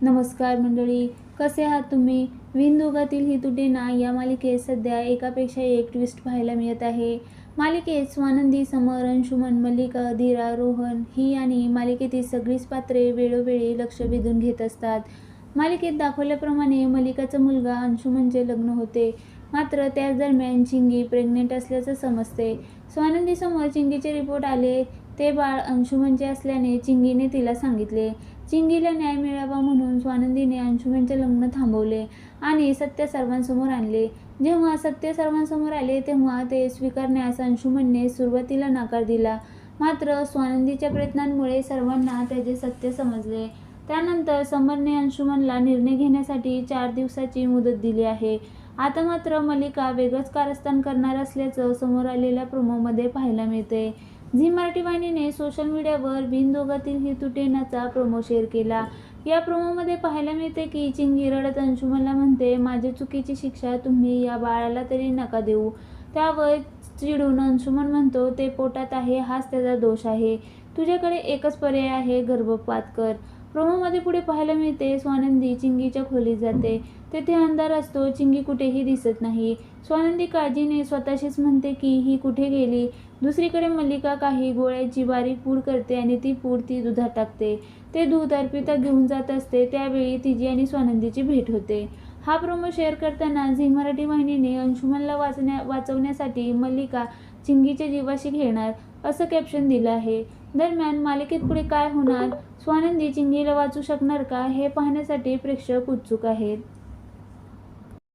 नमस्कार मंडळी, कसे आहात तुम्ही? विणदोघातील ही तुटेना या मालिकेत सध्या एकापेक्षा एक ट्विस्ट पाहायला मिळत आहे. मालिकेत स्वानंदी, समर, अंशुमन, मल्लिका, धीरा, रोहन ही आणि मालिकेतील सगळीच पात्रे वेळोवेळी लक्ष वेधून घेत असतात. मालिकेत दाखवल्याप्रमाणे मल्लिकाचा मुलगा अंशुमनचे लग्न होते, मात्र त्याच दरम्यान चिंगी प्रेग्नेंट असल्याचं समजते. स्वानंदीसमोर चिंगीचे रिपोर्ट आले. ते बाळ अंशुमनचे असल्याने चिंगीने तिला सांगितले. चिंगीला न्याय मिळावा म्हणून स्वानंदीने अंशुमनचे लग्न थांबवले आणि सत्य सर्वांसमोर आणले. जेव्हा सत्य सर्वांसमोर आले तेव्हा ते स्वीकारण्यास अंशुमनने सुरुवातीला नकार दिला, मात्र स्वानंदीच्या प्रयत्नांमुळे सर्वांना त्याचे सत्य समजले. त्यानंतर समरने अंशुमनला निर्णय घेण्यासाठी 4 दिवसाची मुदत दिली आहे. आता मात्र मल्लिका वेगळंच कारस्थान करणार असल्याचं समोर आलेल्या प्रोमोमध्ये पाहायला मिळते. झी मराठी वाहिनीने सोशल मीडियावर विणदोघातील ही तुटेनाचा प्रोमो शेअर केला. या प्रोमोमध्ये पाहायला मिळते की चिंगी रडत अंशुमनला म्हणते, माझ्या चुकीची शिक्षा तुम्ही या बाळाला तरी नका देऊ. त्यावर चिडून अंशुमन म्हणतो, ते पोटात आहे हाच त्याचा दोष आहे. तुझ्याकडे एकच पर्याय आहे, गर्भपात कर. प्रोमोमध्ये पुढे पाहायला मिळते स्वानंदी चिंगीच्या खोलीत जाते. तेथे अंधार असतो, चिंगी कुठेही दिसत नाही. स्वानंदी काळजीने स्वतःशीच म्हणते की ही कुठे गेली. दुसरीकडे मल्लिका काही गोळ्याची बारीक पूड करते आणि ती पूड ती दुधात टाकते. ते दूध अर्पिता घेऊन जात असते. त्यावेळी तिची आणि स्वानंदीची भेट होते. हा प्रोमो शेअर करताना झी मराठी वाहिनीने अंशुमनला वाचवण्यासाठी मल्लिका चिंगीच्या जीवाशी खेळणार असं कॅप्शन दिलं आहे. दरम्यान मालिकेत पुढे काय होणार? स्वानंदी चिंगीला वाचवू शकणार का, हे पाहण्यासाठी प्रेक्षक उत्सुक आहेत.